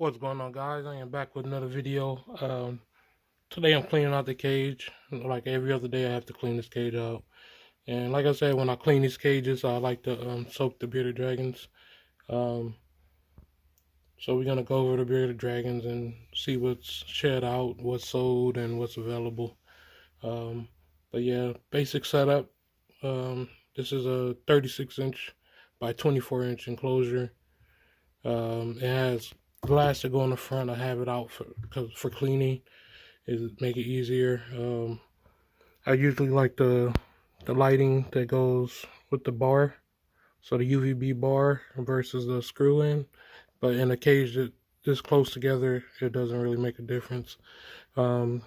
What's going on, guys? I am back with another video. Today I'm cleaning out the cage. Like every other day I have to clean this cage out. And like I said, when I clean these cages, I like to soak the bearded dragons. Um, so we're going to go over the bearded dragons and see what's shed out, what's sold, and what's available. Um, but yeah, basic setup. This is a 36-inch by 24-inch enclosure. It has glass to go in the front. I have it out for cleaning. It make it easier. I usually like the lighting that goes with the bar, so the UVB bar versus the screw in. But in a cage that this close together, it doesn't really make a difference. Um,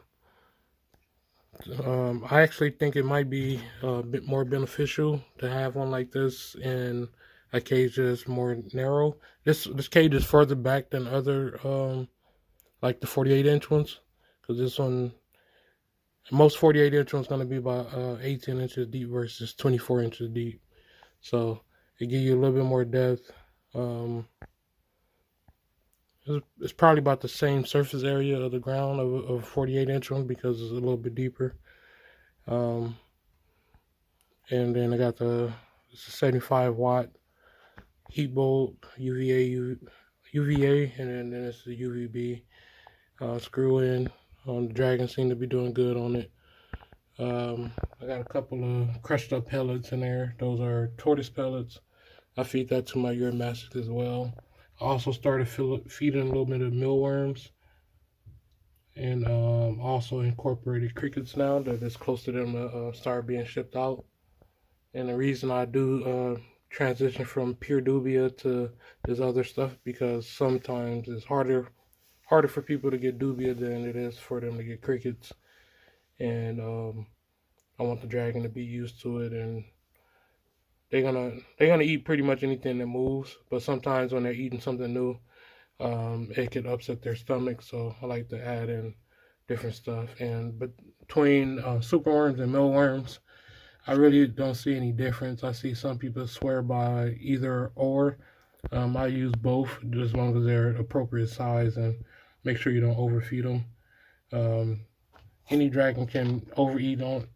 I actually think it might be a bit more beneficial to have one like this in a cage that's more narrow. This cage is further back than other like the 48-inch ones, because this one, most 48-inch ones going to be about 18 inches deep versus 24 inches deep. So it gives you a little bit more depth. Um, it's probably about the same surface area of the ground of a 48-inch one because it's a little bit deeper. Um, and then I got it's a 75-watt heat bulb, UVA, and then it's the UVB screw in. The Dragon seem to be doing good on it. I got a couple of crushed up pellets in there. Those are tortoise pellets. I feed that to my uromastix as well. I also started feeding a little bit of mealworms, and also incorporated crickets now that it's close to them to start being shipped out. And the reason I do transition from pure dubia to this other stuff, because sometimes it's harder for people to get dubia than it is for them to get crickets. And I want the dragon to be used to it, and they're gonna eat pretty much anything that moves. But sometimes when they're eating something new, it could upset their stomach. So I like to add in different stuff. And but between superworms and mealworms, I really don't see any difference. I see some people swear by either or. I use both as long as they're appropriate size, and make sure you don't overfeed them. Um, any dragon can overeat on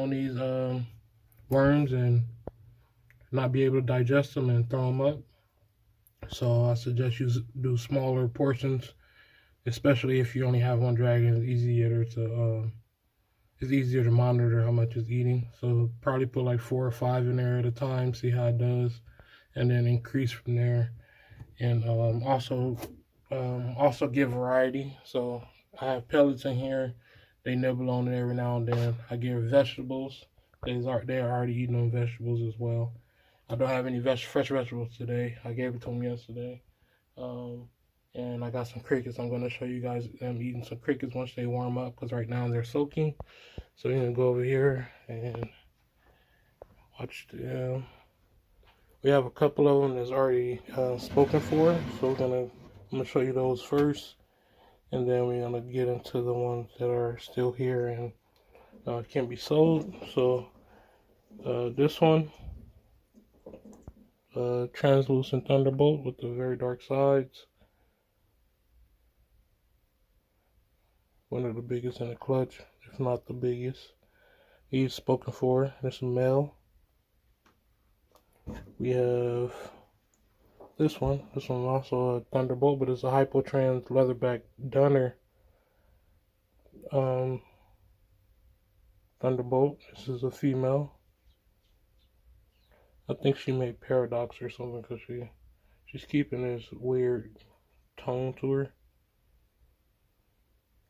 these worms and not be able to digest them and throw them up. So I suggest you do smaller portions, especially if you only have one dragon. It's easier to monitor how much it's eating. So probably put like 4 or 5 in there at a time, see how it does, and then increase from there. And also give variety. So I have pellets in here. They nibble on it every now and then. I give vegetables. They're already eating on vegetables as well. I don't have any fresh vegetables today. I gave it to them yesterday. Um, and I got some crickets. I'm going to show you guys them eating some crickets once they warm up, because right now they're soaking. So we're going to go over here and watch them. We have a couple of them that's already spoken for. So I'm gonna show you those first, and then we're gonna get into the ones that are still here and can be sold. So this one, translucent thunderbolt with the very dark sides. One of the biggest in the clutch, if not the biggest. He's spoken for. This is male. We have this one. This one's also a thunderbolt, but it's a hypotrans leatherback dunner thunderbolt. This is a female. I think she made Paradox or something, because she's keeping this weird tone to her.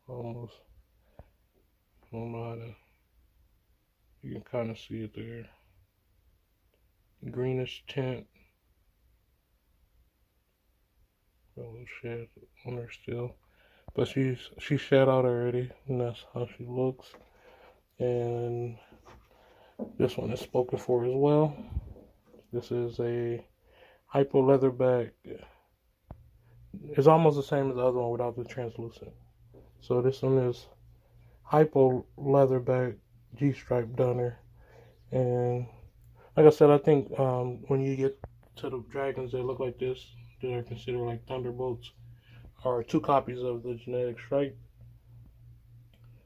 Almost. I don't know how to. You can kind of see it there. Greenish tint. A little shed on her still, but she's shed out already, and that's how she looks. And this one is spoken for as well. This is a hypo leatherback. It's almost the same as the other one without the translucent. So this one is hypo leatherback G-stripe dunner. And like I said, I think when you get to the dragons that look like this, that are considered like thunderbolts, or 2 copies of the genetic stripe.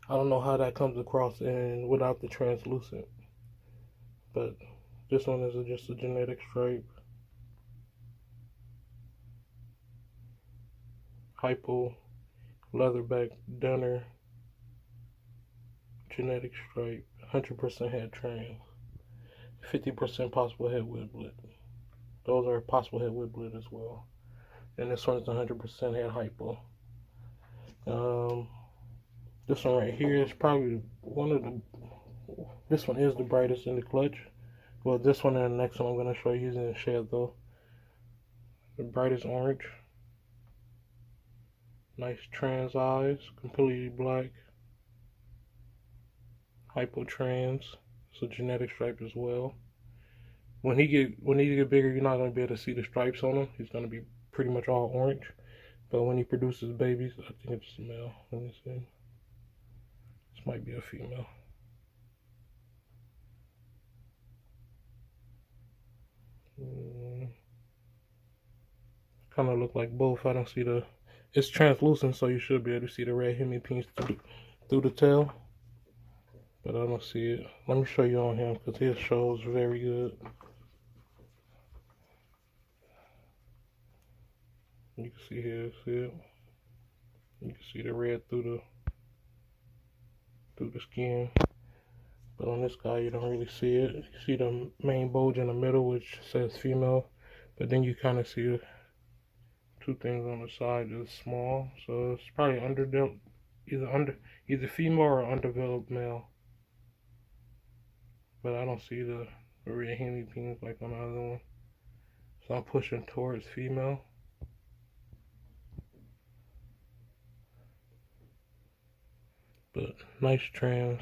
I don't know how that comes across and without the translucent, but this one is just a genetic stripe. Hypo leatherback dunner genetic stripe, 100% head trans, 50% possible head whiplet. Those are possible head whiplet as well. And this one is 100% head hypo. This one right here is probably one of the. This one is the brightest in the clutch. Well, this one and the next one I'm going to show you using the shed though. The brightest orange. Nice trans eyes, completely black. Hypo trans. It's a genetic stripe as well. When he get bigger, you're not going to be able to see the stripes on him. He's going to be pretty much all orange. But when he produces babies, I think it's a male. Let me see. This might be a female. Kind of look like both. I don't see the. It's translucent, so you should be able to see the red hemipins through the tail. But I don't see it. Let me show you on him because his shows very good. You can see here, see it? You can see the red through the skin. But on this guy, you don't really see it. You see the main bulge in the middle, which says female. But then you kind of see the 2 things on the side is small. So it's probably either female or undeveloped male. But I don't see the red hemipins like on the other one. So I'm pushing towards female. But nice trans.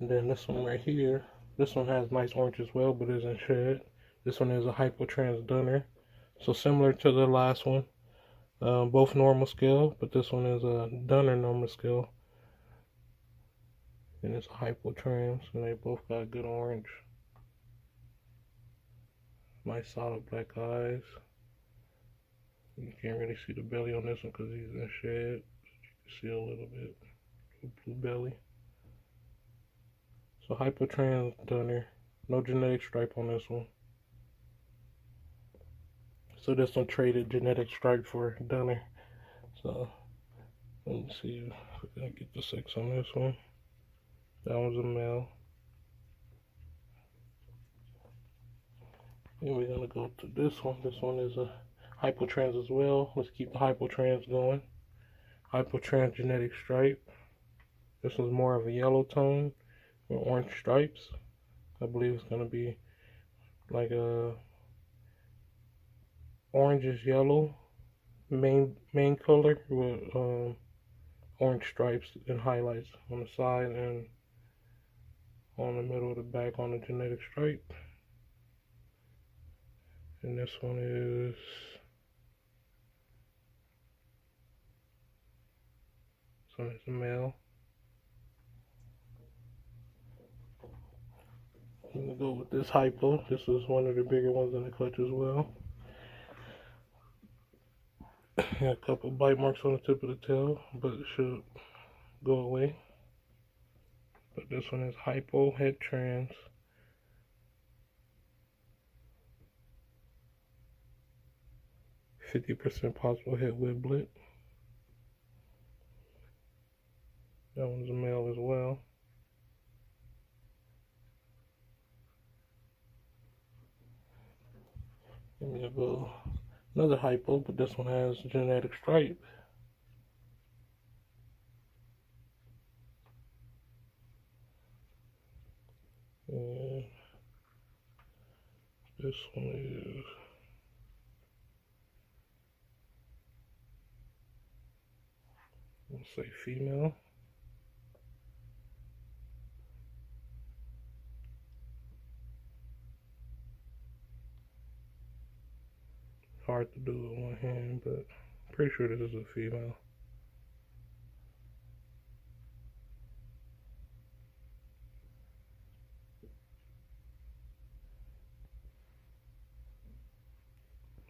And then this one right here, this one has nice orange as well, but isn't shed. This one is a hypotrans dunner. So similar to the last one. Both normal scale, but this one is a dunner normal scale. And it's a hypotrans, and they both got good orange. Nice solid black eyes. You can't really see the belly on this one because he's in shed. You can see a little bit. Blue belly. So hypotrans dunner. No genetic stripe on this one. So this one traded genetic stripe for dunner. So let me see if I can get the sex on this one. That one's a male. And we're gonna go to this one. This one is a hypotrans as well. Let's keep the hypotrans going. Hypotrans genetic stripe. This one's more of a yellow tone with orange stripes. I believe it's gonna be like a orangish yellow main color with orange stripes and highlights on the side and on the middle of the back on the genetic stripe. And this one is a male. I'm gonna go with this hypo. This is one of the bigger ones in the clutch as well. Got a couple bite marks on the tip of the tail, but it should go away. But this one is hypo head trans. %50 possible head whiplet. That one's a male as well. Let me go another hypo, but this one has genetic stripe. And this one is let's say female. Hard to do with one hand, but I'm pretty sure this is a female.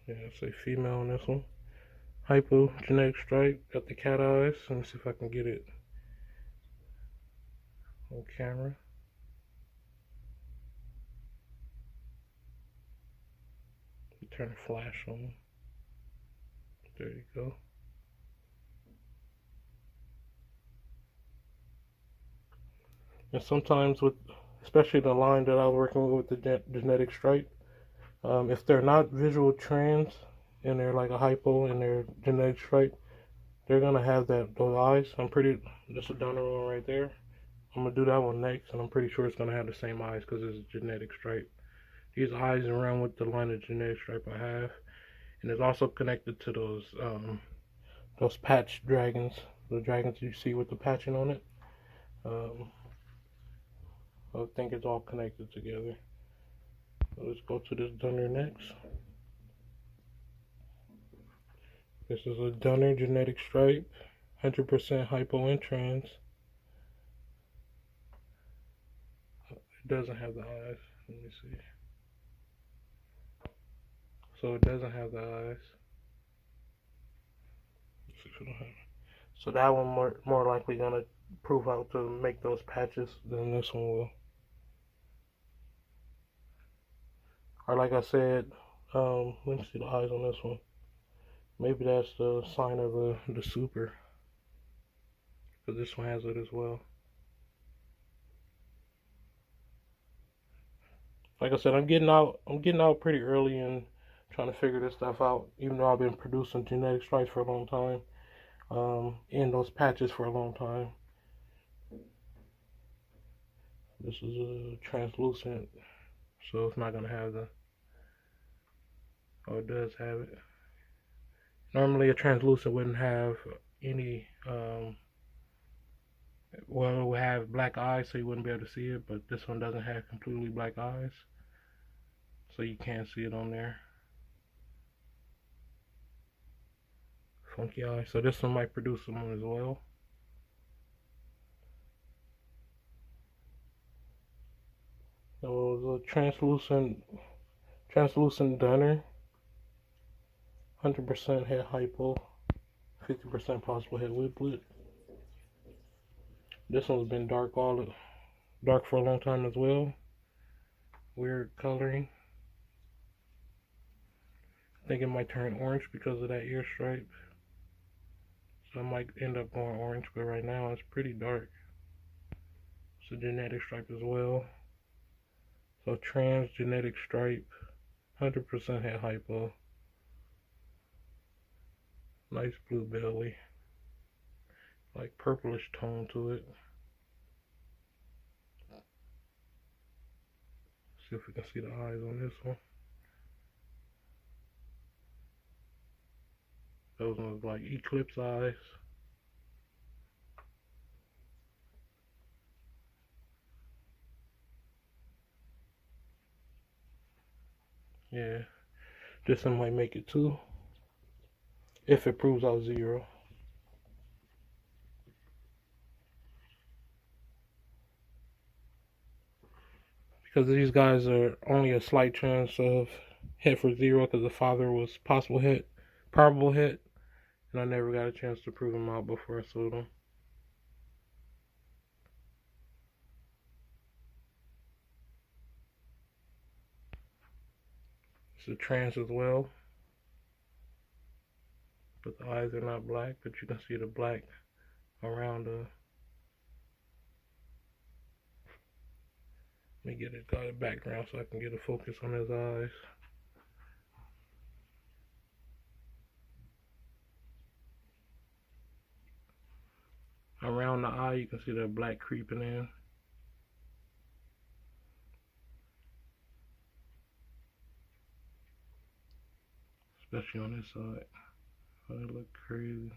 Yeah, say female on this one. Hypogenetic stripe. Got the cat eyes. Let me see if I can get it on camera. Turn the flash on. There you go. And sometimes with, especially the line that I was working with the genetic stripe, if they're not visual trans and they're like a hypo and they're genetic stripe, they're gonna have those eyes. That's a donor one right there. I'm gonna do that one next, and I'm pretty sure it's gonna have the same eyes because it's a genetic stripe. These eyes around with the line of genetic stripe I have, and it's also connected to those patch dragons, the dragons you see with the patching on it. I think it's all connected together. So let's go to this donor next. This is a donor genetic stripe, 100% hypo and trans. It doesn't have the eyes. Let me see. So it doesn't have the eyes. Let's see if it'll have it. So that one more likely gonna prove out to make those patches than this one will. Or like I said, let me see the eyes on this one. Maybe that's the sign of the super, because this one has it as well. Like I said, I'm getting out pretty early and trying to figure this stuff out. Even though I've been producing genetic stripes for a long time, and those patches for a long time. This is a translucent, so it's not gonna have the. Oh, it does have it. Normally, a translucent wouldn't have any. Well, it will have black eyes, so you wouldn't be able to see it. But this one doesn't have completely black eyes, so you can't see it on there. Funky eye. So this one might produce one as well. So it was a translucent donor, 100% head hypo, 50% possible head whiplet. This one's been dark for a long time as well. Weird coloring. I think it might turn orange because of that ear stripe. So it might end up going orange, but right now it's pretty dark. It's a genetic stripe as well. So trans genetic stripe, 100% head hypo. Nice blue belly. Like purplish tone to it. See if we can see the eyes on this one. Those ones like eclipse eyes. Yeah, this one might make it too, if it proves out 0. Because these guys are only a slight chance of hit for 0, because the father was probable hit, and I never got a chance to prove him out before I sold him. It's a trans as well, but the eyes are not black, but you can see the black around the. Let me get a background so I can get a focus on his eyes. Around the eye, you can see that black creeping in. Especially on this side. Oh, it look crazy.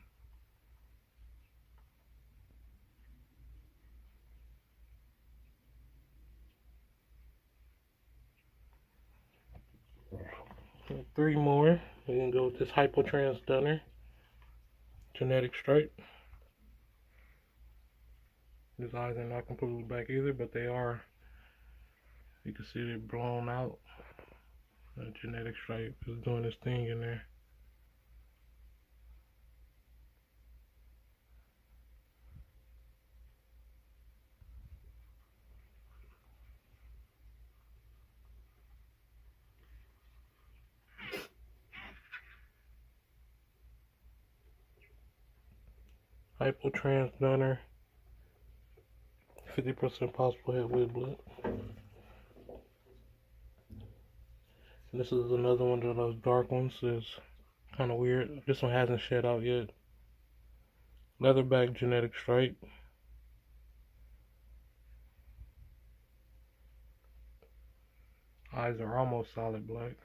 Three more. We're gonna go with this hypotrans donor genetic stripe. His eyes are not completely black either, but they are. You can see they're blown out Genetic stripe is doing its thing in there. Hypotrans Dunner, 50% possible head with blood. And this is another one of those dark ones. It's kind of weird. This one hasn't shed out yet. Leatherback genetic stripe. Eyes are almost solid black.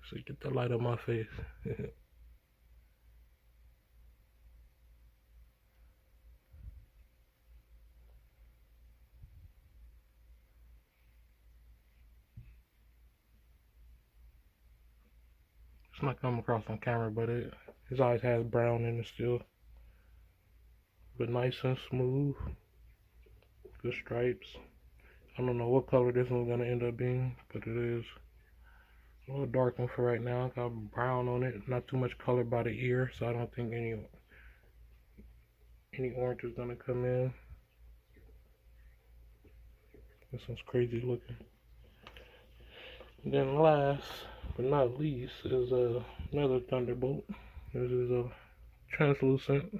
So you get the light on my face. It's not coming across on camera, but his eyes has brown in it still. But nice and smooth. Good stripes. I don't know what color this one's gonna end up being, but it is a little dark one for right now. Got brown on it. Not too much color by the ear, so I don't think any orange is gonna come in. This one's crazy looking. And then last but not least is another Thunderbolt. This is a translucent.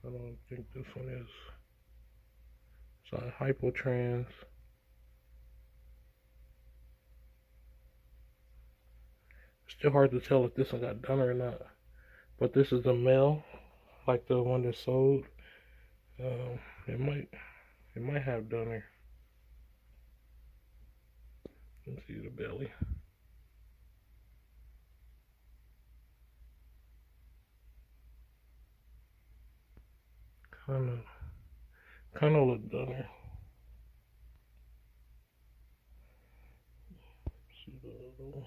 I don't think this one is. It's a hypotrans. Still hard to tell if this one got done or not. But this is a male, like the one that sold. It might have done her. Let's see the belly. Kind of look done her. See the other one.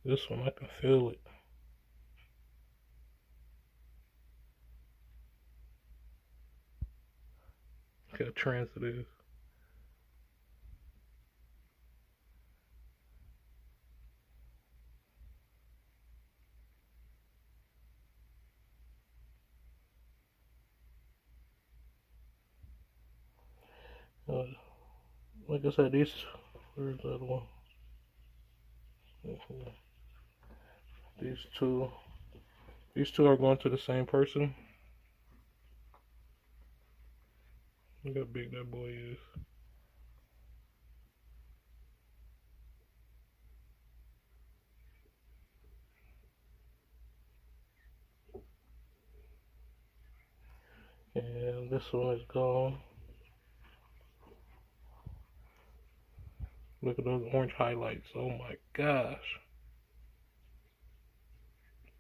This one I can feel it. Look how trans it is. Like I said, where's the other one? These two are going to the same person. Look how big that boy is. And this one is gone. Look at those orange highlights. Oh my gosh.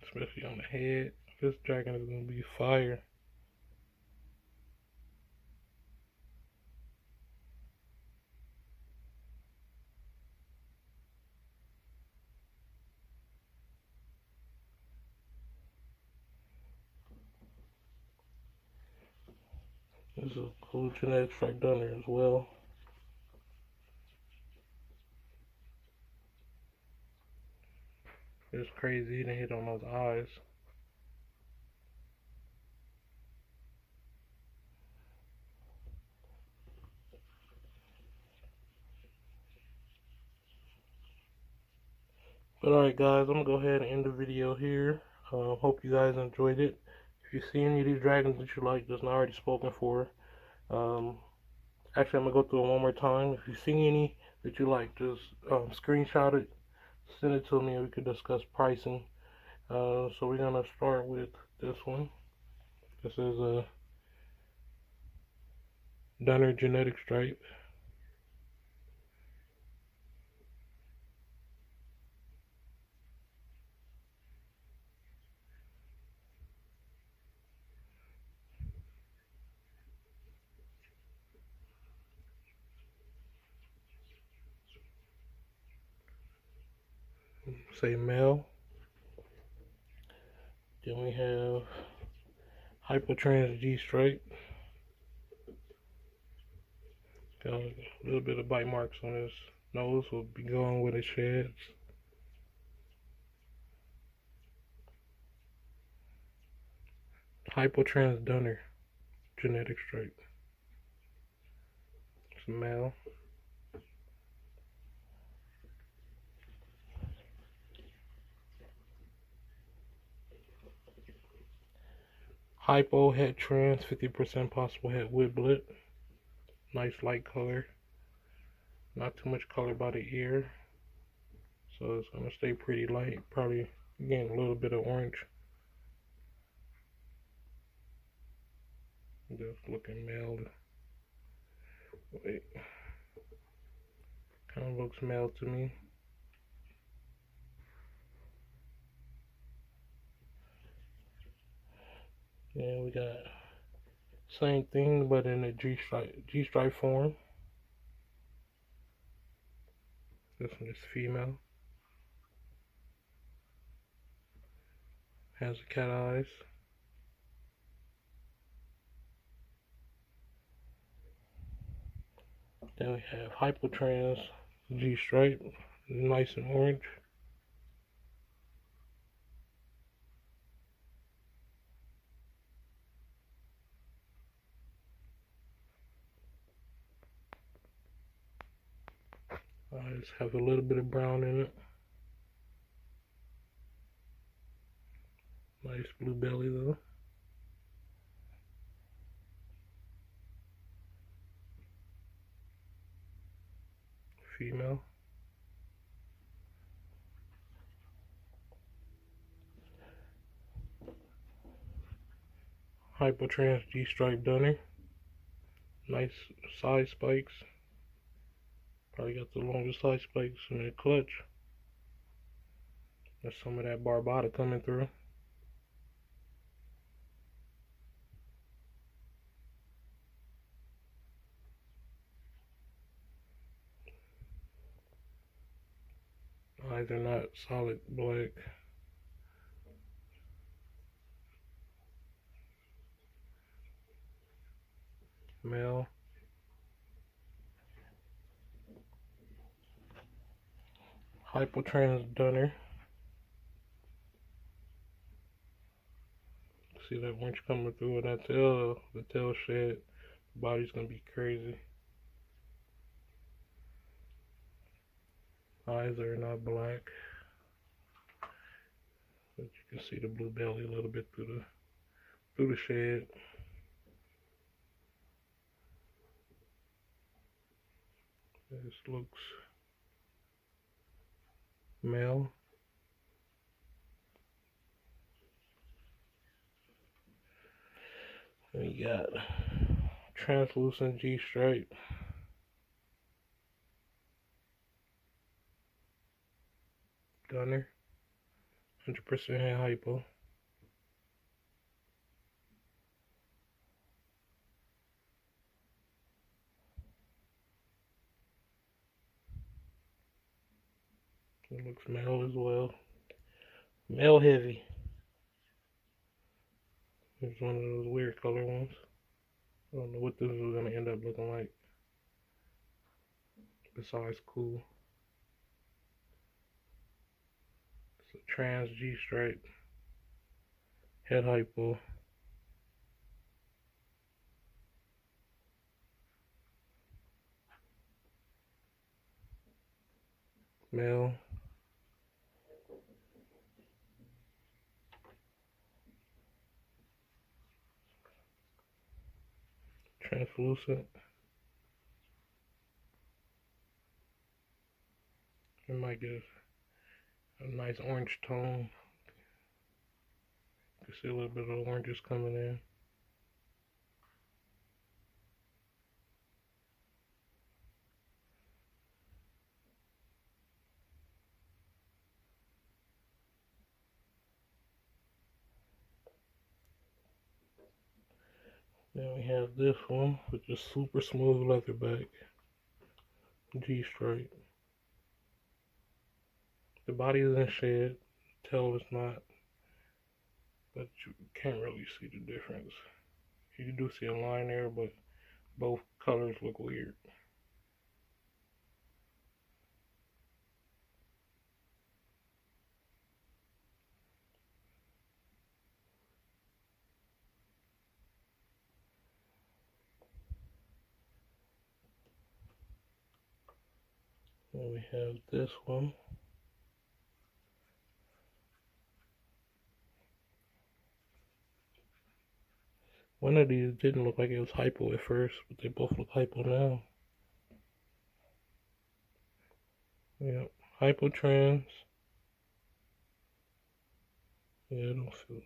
Especially on the head. This dragon is going to be fire. This is a cool genetic stripe down there as well. It's crazy, he didn't hit on those eyes. But alright guys, I'm going to go ahead and end the video here. Hope you guys enjoyed it. If you see any of these dragons that you like that's not already spoken for, actually I'm going to go through them one more time. If you see any that you like, just screenshot it, send it to me, and we can discuss pricing. So we're going to start with this one. This is a Dunner genetic stripe. say male. Then we have Hypotrans G stripe. Got a little bit of bite marks on his nose. Will be going with his sheds. Hypotrans Dunner genetic stripe. It's a male. Hypo Het Trans 50% possible Het Wiblet. Nice light color. Not too much color by the ear. So it's gonna stay pretty light. Probably again a little bit of orange. Just looking male. Wait. Kind of looks male to me. Yeah, we got same thing but in a G stripe form. This one is female. Has the cat eyes. Then we have Hypotrans G stripe, nice and orange. Eyes have a little bit of brown in it. Nice blue belly though. Female. Hypotrans G stripe Dunner. Nice side spikes. Probably got the longest side spikes in the clutch. There's some of that barbata coming through. Eyes are not solid black. Male. Hypotrans Dunner. See that orange coming through with that tail, the tail shed. The body's gonna be crazy. Eyes are not black. But you can see the blue belly a little bit through the shed. This looks male. We got translucent G stripe. Dunner. 100% hypo. It looks male as well. Male heavy. It's one of those weird color ones. I don't know what this is gonna end up looking like. Besides cool. It's a trans G stripe. Het hypo. Male. Translucent. It might get a nice orange tone. You can see a little bit of oranges coming in. Then we have this one with just super smooth leatherback. G stripe. The body is in shade, tail is not, but you can't really see the difference. You do see a line there, but both colors look weird. And we have this one. One of these didn't look like it was hypo at first, but they both look hypo now. Yep, hypo trans. Yeah, I don't feel.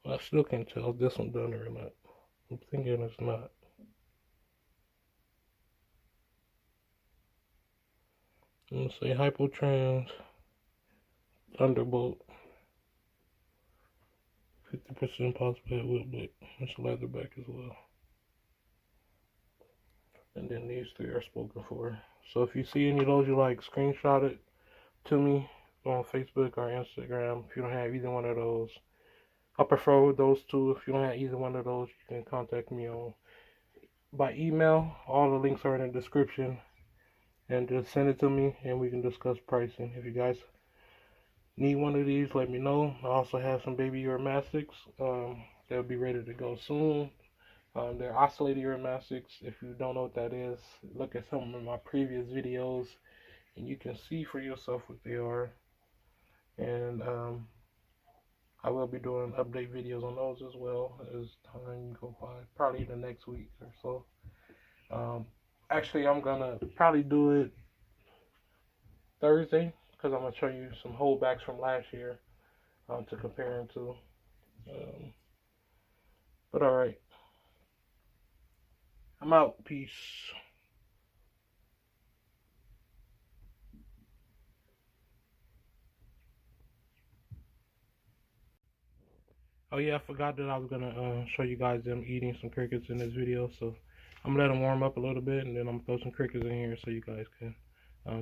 I still can't tell if this one done or not. I'm thinking it's not. I'm gonna say hypotrans, Thunderbolt, 50% possible it will be. It's leatherback as well. And then these three are spoken for. So if you see any of those you like, screenshot it to me on Facebook or Instagram. If you don't have either one of those, I prefer those two. If you don't have either one of those, you can contact me on by email. All the links are in the description. And just send it to me and we can discuss pricing. If you guys need one of these, let me know. I also have some baby uramastics. They'll be ready to go soon. They're oscillating uramastics. If you don't know what that is, look at some of my previous videos and you can see for yourself what they are. And I will be doing update videos on those as well as time go by, probably the next week or so. Actually, I'm gonna probably do it Thursday because I'm gonna show you some holdbacks from last year to compare them to. But all right, I'm out. Peace. Oh yeah, I forgot that I was gonna show you guys them eating some crickets in this video. So I'm gonna let them warm up a little bit, and then I'm gonna throw some crickets in here so you guys can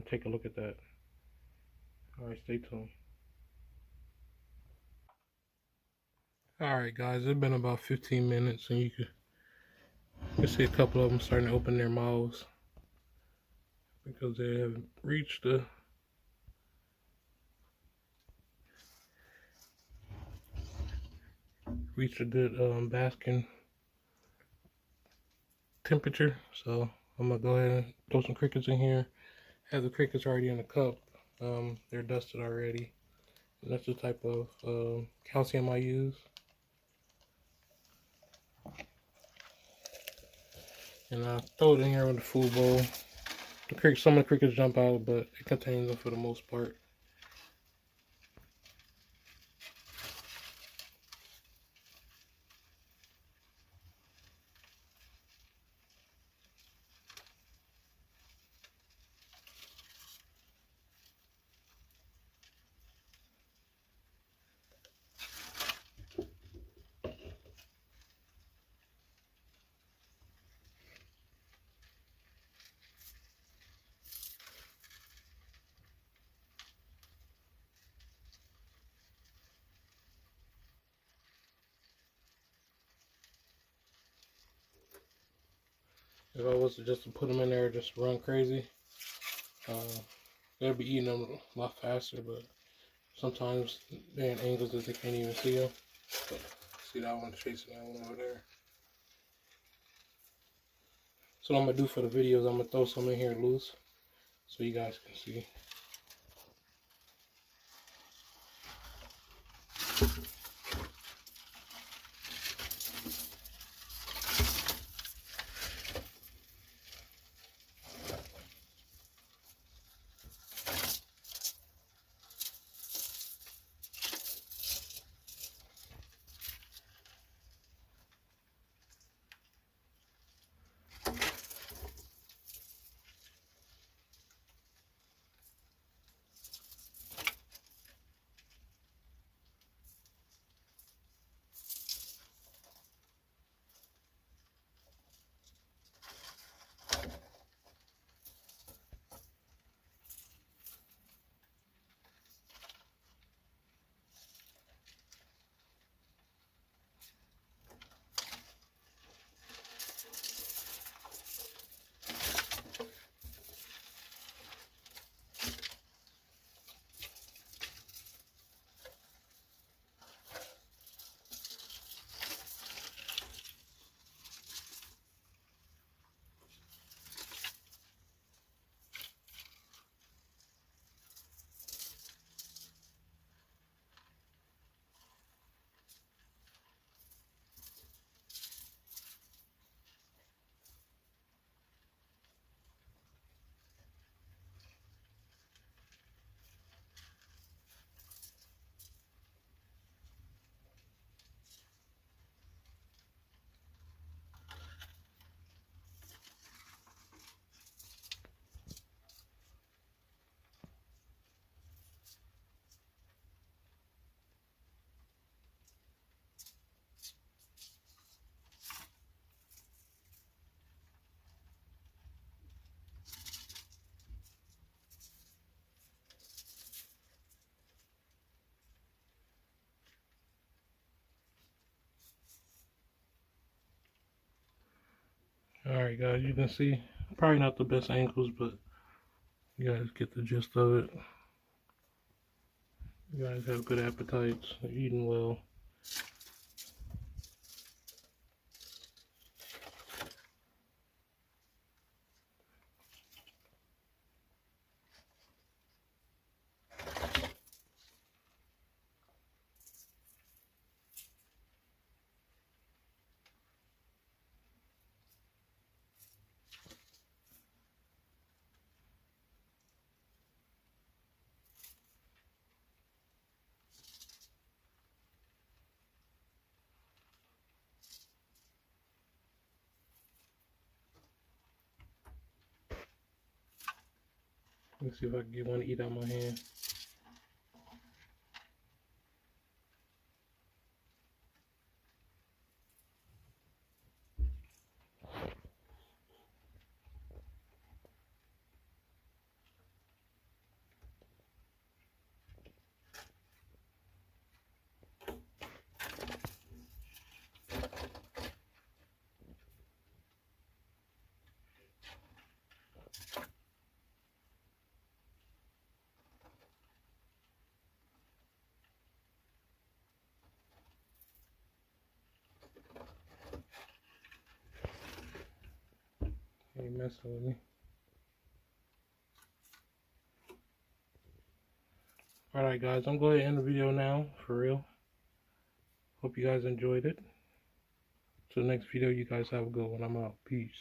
take a look at that. All right, stay tuned. All right, guys, it's been about 15 minutes, and you can see a couple of them starting to open their mouths because they have reached the a good basking temperature. So I'm gonna go ahead and throw some crickets in here. Have the crickets already in the cup. They're dusted already. And that's the type of calcium I use. And I throw it in here with the food bowl. Some of the crickets jump out, but it contains them for the most part. If I was to just put them in there, just run crazy, they'll be eating them a lot faster. But sometimes they're in angles that they can't even see them. But see that one chasing that one over there. So what I'm gonna do for the videos, I'm gonna throw some in here loose so you guys can see. Alright guys, you can see, probably not the best angles, but you guys get the gist of it. You guys have good appetites, they're eating well. Let's see if I can get one to eat out my hand. Ain't messing with me. Alright guys, I'm going to end the video now, for real. Hope you guys enjoyed it. Till the next video, you guys have a good one. I'm out. Peace.